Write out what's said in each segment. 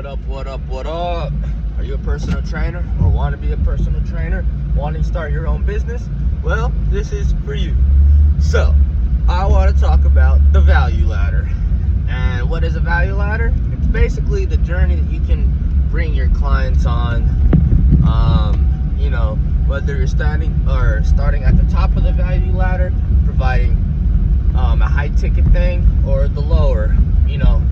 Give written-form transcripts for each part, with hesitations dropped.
What up, what up, what up? Are you a personal trainer or want to be a personal trainer? Wanting to start your own business? Well, this is for you. So, I want to talk about the value ladder. And what is a value ladder? It's basically the journey that you can bring your clients on. Whether you're starting at the top of the value ladder, providing a high ticket thing, or the lower,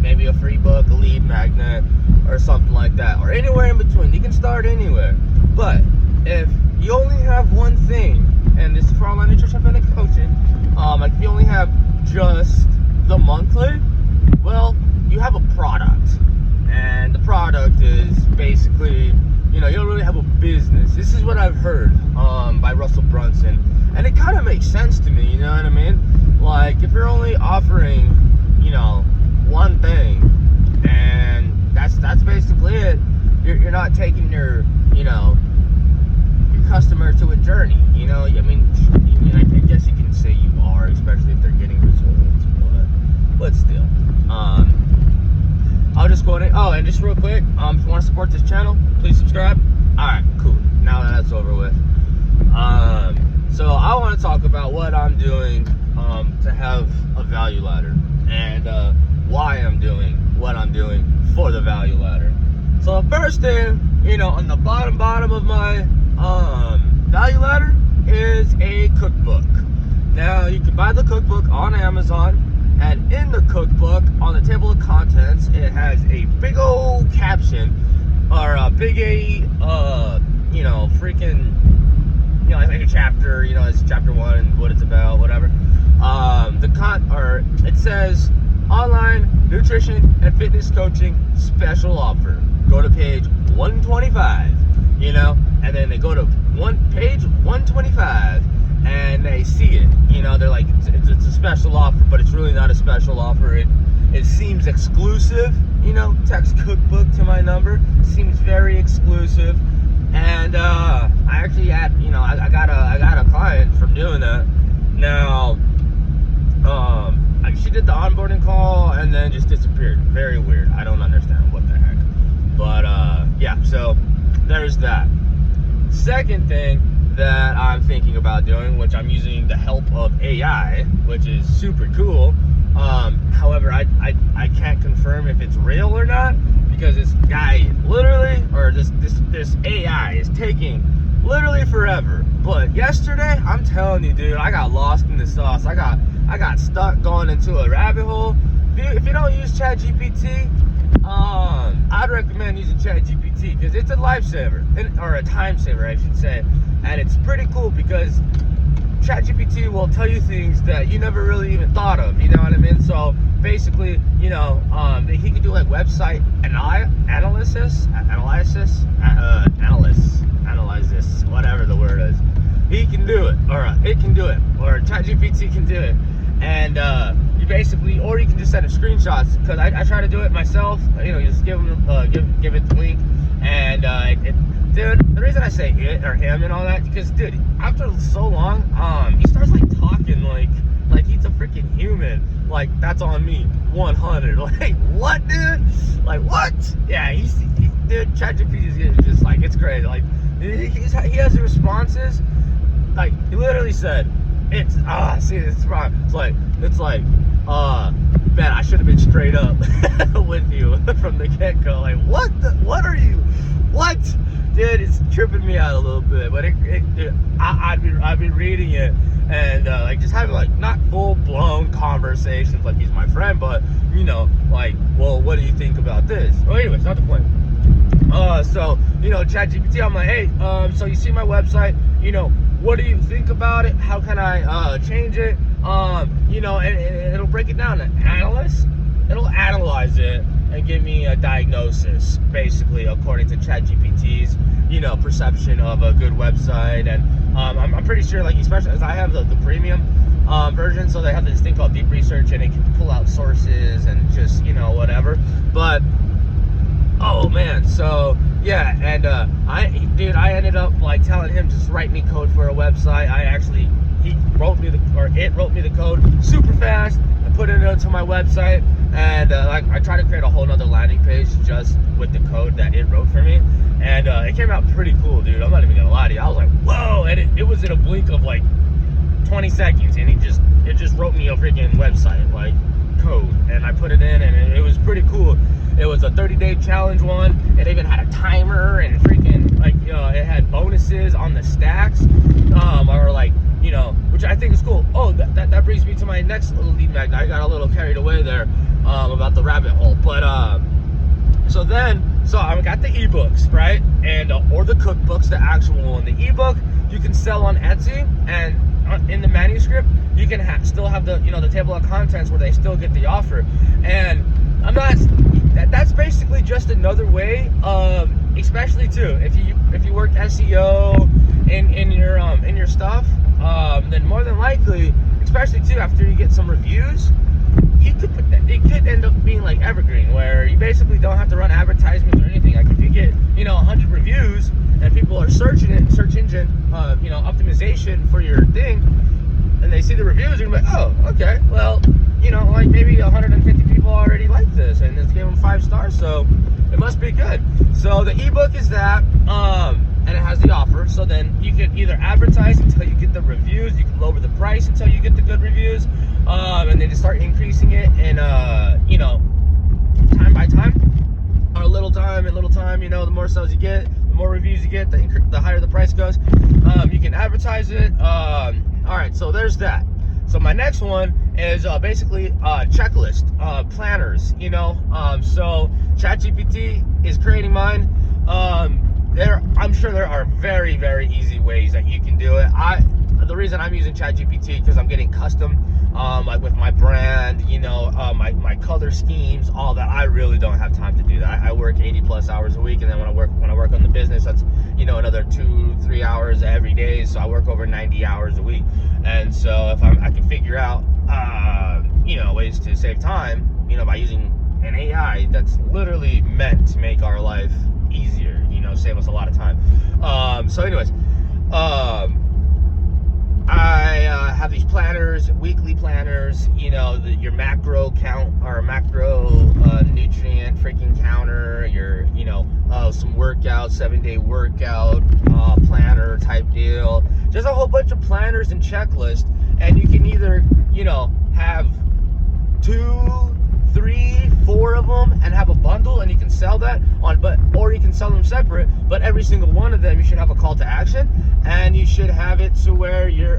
maybe a free book, a lead magnet, or something like that, or anywhere in between. You can start anywhere. But if you only have one thing, and this is for online nutrition and coaching, like if you only have just the monthly, well, you have a product, and the product is basically, you don't really have a business. This is what I've heard by Russell Brunson, and it kind of makes sense to me. You know what I mean? Like, if you're only offering, one thing, and that's basically it, you're not taking your customer to a journey. I guess you can say you are, especially if they're getting results, but still. I'll just go ahead. Oh, and just real quick, if you want to support this channel, please subscribe. Alright, cool. Now that that's over with. So I want to talk about what I'm doing to have a value ladder, and why I'm doing what I'm doing for the value ladder. So the first thing, on the bottom of my value ladder is a cookbook. Now, you can buy the cookbook on Amazon, and in the cookbook, on the table of contents, it has a big old caption, or a big like a chapter, it's chapter 1, what it's about, whatever. It says online nutrition and fitness coaching special offer. Go to page 125, and then they go to page 125, and they see it. They're like, it's a special offer, but it's really not a special offer. It seems exclusive. Text cookbook to my number. Seems very exclusive. And I actually had, I got a client from doing that. Now, she did the onboarding call and then just disappeared. Very weird. I don't understand what the heck. But yeah, so there's that. Second thing that I'm thinking about doing, which I'm using the help of AI, which is super cool. However, I can't confirm if it's real or not, because this guy literally, or this AI is taking literally forever. But yesterday, I'm telling you, dude, I got lost in the sauce. I got stuck going into a rabbit hole. If you don't use ChatGPT, I'd recommend using ChatGPT, because it's a lifesaver, or a time saver, I should say. And it's pretty cool because ChatGPT will tell you things that you never really even thought of. You know what I mean? So basically, he can do like website analysis, whatever the word is. He can do it, or it can do it, or ChatGPT can do it. And you basically, or you can just send him screenshots, because I try to do it myself. You just give it the link, and dude, the reason I say it or him and all that, because dude, after so long, he starts like talking like he's a freaking human. Like, that's on me, 100. Like, what, dude? Like, what? Yeah, dude, ChatGPT is just like, it's crazy. Like, he has the responses. Like, he literally said, it's wrong. It's like, man, I should have been straight up with you from the get-go. Like, what are you? What? Dude, it's tripping me out a little bit, but I'd be reading it, and like, just having like not full-blown conversations like he's my friend, but like, well, what do you think about this? Well, anyways, not the point. So ChatGPT, I'm like, hey, so you see my website, what do you think about it? How can I change it? And it'll break it down to analysts. It'll analyze it and give me a diagnosis, basically, according to ChatGPT's, perception of a good website. And I'm pretty sure, like, especially as I have the premium version, so they have this thing called deep research, and it can pull out sources and just, whatever. But oh man, so yeah, and I ended up like telling him just write me code for a website. It wrote me the code super fast. I put it into my website, And like I tried to create a whole nother landing page just with the code that it wrote for me, and it came out pretty cool, dude. I'm not even gonna lie to you. I was like, whoa, and it was in a blink of like 20 seconds, and it just wrote me a freaking website like code, and I put it in, and it was pretty cool. It was a 30-day challenge one. It even had a timer and freaking like it had bonuses on the stacks, or like which I think is cool. Oh, that brings me to my next little lead magnet. I got a little carried away there about the rabbit hole, but so I got the ebooks, right, and or the cookbooks, the actual one. The ebook you can sell on Etsy, and in the manuscript you can still have the the table of contents where they still get the offer. And that's basically just another way of, especially too if you work SEO in your stuff, then more than likely, especially too after you get some reviews, it could end up being like evergreen, where you basically don't have to run advertisements or anything. Like if you get 100 reviews and people are searching it, search engine optimization for your thing, and they see the reviews, you're gonna be like, oh, okay, well, like maybe 150 people already like this, and it's gave them 5 stars, so it must be good. So the ebook is that, and it has the offer. So then you can either advertise until you get the reviews, you can lower the price until you get the good reviews, and then just start increasing it, and time by time, or little time and little time. The more sales you get, the more reviews you get, the higher the price goes. You can advertise it. All right, so there's that. So my next one is basically checklist planners. So ChatGPT is creating mine. I'm sure there are very, very easy ways that you can do it. The reason I'm using ChatGPT because I'm getting custom, like with my brand, my color schemes, all that. I really don't have time to do that. I work 80+ hours a week, and then when I work on the business, that's another 2-3 hours every day. So I work over 90 hours a week, and so if I can figure out ways to save time, by using an AI that's literally meant to make our life easier, save us a lot of time. So anyways, I have these planners, weekly planners, your macro count or macro nutrient freaking counter, your some workout, 7-day workout planner type deal, just a whole bunch of planners and checklists. And you can either have 2, 3, 4 of them and have a bundle, and you can sell that or you can sell them separate, but every single one of them you should have a call to action, and you should have it to where you're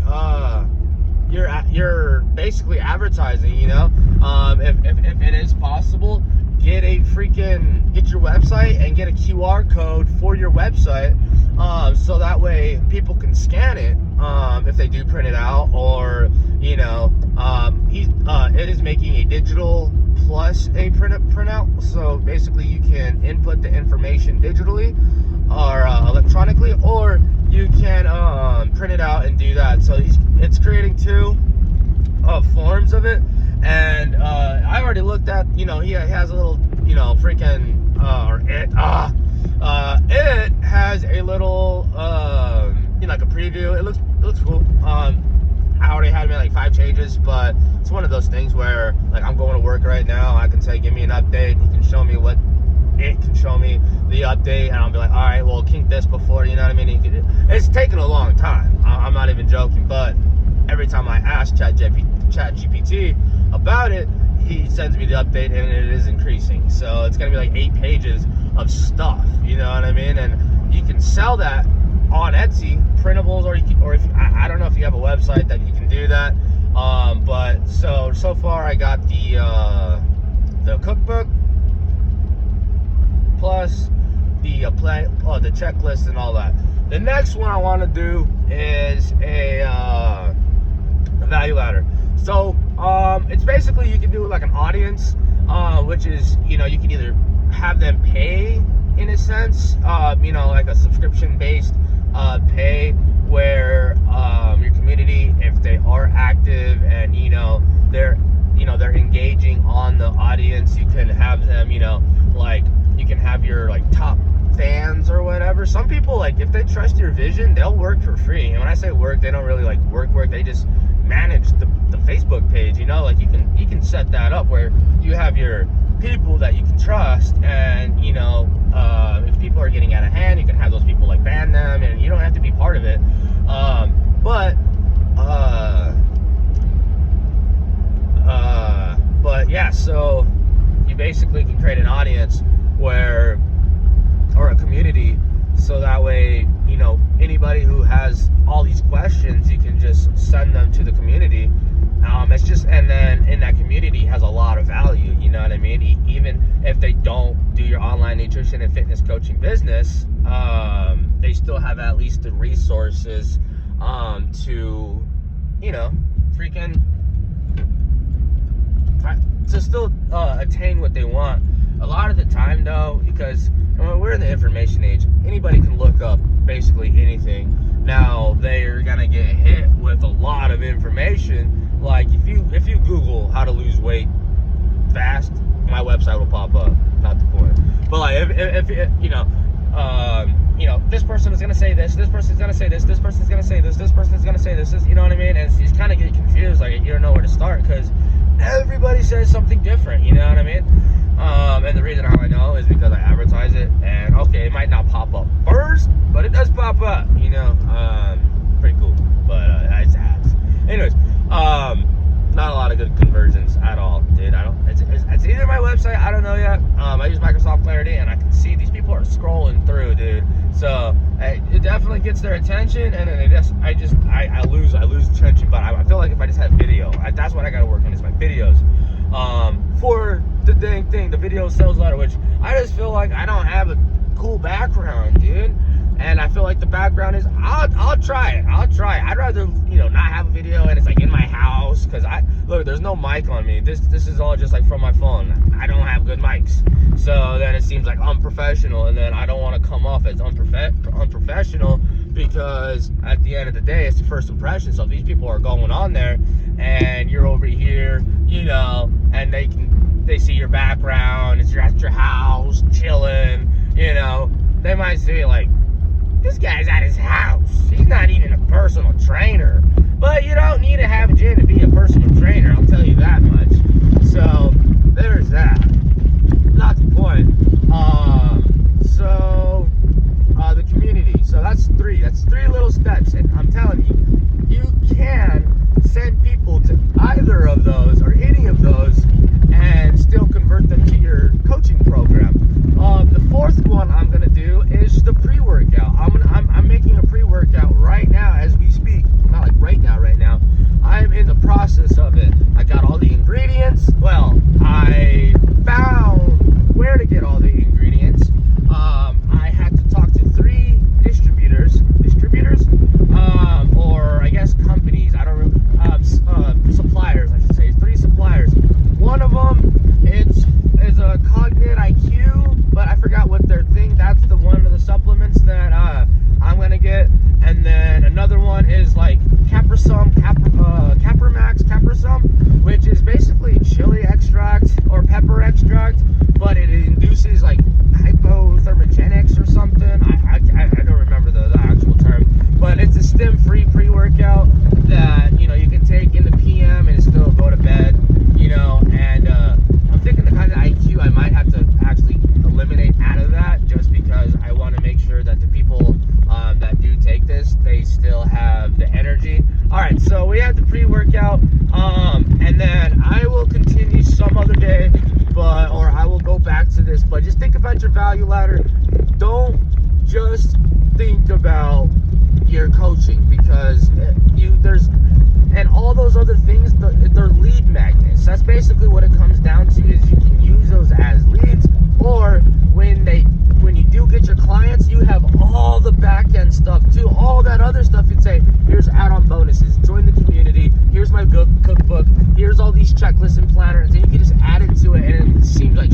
basically advertising. If it is possible, get your website and get a QR code for your website, so that way people can scan it if they do print it out, or it is making a digital plus a printout. So basically you can input the information digitally or electronically, or you can print it out and do that. So it's creating 2 forms of it. And I already looked at, he has a little, it has a little, like a preview. It looks cool. I already had made like 5 changes, but it's one of those things where, like, I'm going to work right now. I can say, give me an update. It can show me the update, and I'll be like, all right, well, kink this before, you know what I mean? It's taken a long time. I'm not even joking, but every time I ask ChatGPT about it, he sends me the update, and it is increasing. So it's gonna be like 8 pages of stuff, you know what I mean? And you can sell that on Etsy, printables, or if I don't know if you have a website that you can do that. But so far I got the cookbook plus the checklist and all that. The next one I want to do is a value ladder. So it's basically, you can do like an audience, which is you can either have them pay in a sense, like a subscription based pay, where your community, if they are active and they're engaging on the audience, you can have them, like you can have your like top fans or whatever. Some people, like, if they trust your vision, they'll work for free. And when I say work, they don't really like work, they just manage the Facebook page, you know, like you can set that up where you have your people that you can trust, and you know, if people are getting out of hand, you can have those people like ban them, and you don't have to be part of it. But yeah, so you basically can create an audience or a community, so that way, you know, anybody who has all these questions, you can just send them to the community. And then in that community has a lot of value, you know what I mean? Even if they don't do your online nutrition and fitness coaching business, they still have at least the resources to, you know, to still attain what they want. A lot of the time though, because we're in the information age, anybody can look up basically anything. Now they're gonna get hit with a lot of information. Like if you Google how to lose weight fast, my website will pop up. Not the point. But like if you know, this person is gonna say this person's gonna say this person's gonna say this person's gonna say this, you know what I mean? And you kind of get confused, like you don't know where to start because everybody says something different, you know what I mean? And the reason how I know is because I advertise it, and okay, it might not pop up first, but it does pop up, you know. Pretty cool, but it's ads. Anyways, not a lot of good conversions at all, dude. It's either my website, I don't know yet. I use Microsoft Clarity, and I can see these people are scrolling through, dude. So it definitely gets their attention, and then I lose attention. But I feel like if I just had video, that's what I gotta work on, is my videos. For the dang thing, the video sales letter, which I just feel like I don't have a cool background, dude. And I feel like the background is, I'll try it. I'd rather, you know, not have a video and it's like in my house, because look, there's no mic on me. This is all just like from my phone. I don't have good mics. So then it seems like unprofessional, and then I don't want to come off as unprofessional, because at the end of the day, it's the first impression. So if these people are going on there and you're over here, you know, and they see your background, you're at your house chilling, you know, they might say like, this guy's at his house. He's not even a personal trainer. But you don't need to have a gym to be a personal trainer, I'll tell you that much. So there's that. Not the point. The community. So that's three. That's 3 little steps. And I'm telling you, you can send people to either of those or any of those and still convert them to your coaching program. The 4th one I'm gonna do is the pre-workout. I'm making a pre-workout right now as we speak. Not like right now. I'm in the process of it. I got all the ingredients. Well, I found where to get all the ingredients. I had to talk to 3 distributors, or I guess companies. I don't know, suppliers, I should say. 3 suppliers. One of them, is a Cognate IQ, but I forgot what their thing. That's the one of the supplements that I'm gonna get. And then another one is like Caprasum, which is basically chili extract or pepper extract, but it induces like hypothermogenics or something. I don't remember the actual term, but it's a stim-free pre-workout that, you know, you can take in the PM and still go to bed, you know. And I'm thinking the kind of IQ I might have to actually eliminate out of that, just because I want to make sure that the people that do take this, they still have the energy. All right, so we have the pre-workout, and then I will continue some other day, or I will go back to this. But just think about your value ladder. Don't just think about your coaching, because and all those other things, they're lead magnets. That's basically what it comes down to, is you can use those as leads, or when you do get your clients, you have all the back end stuff too, all that other stuff. You'd say, here's add-on bonuses, join the community, here's my cookbook, here's all these checklists and planners, and you can just add it to it, and it seems like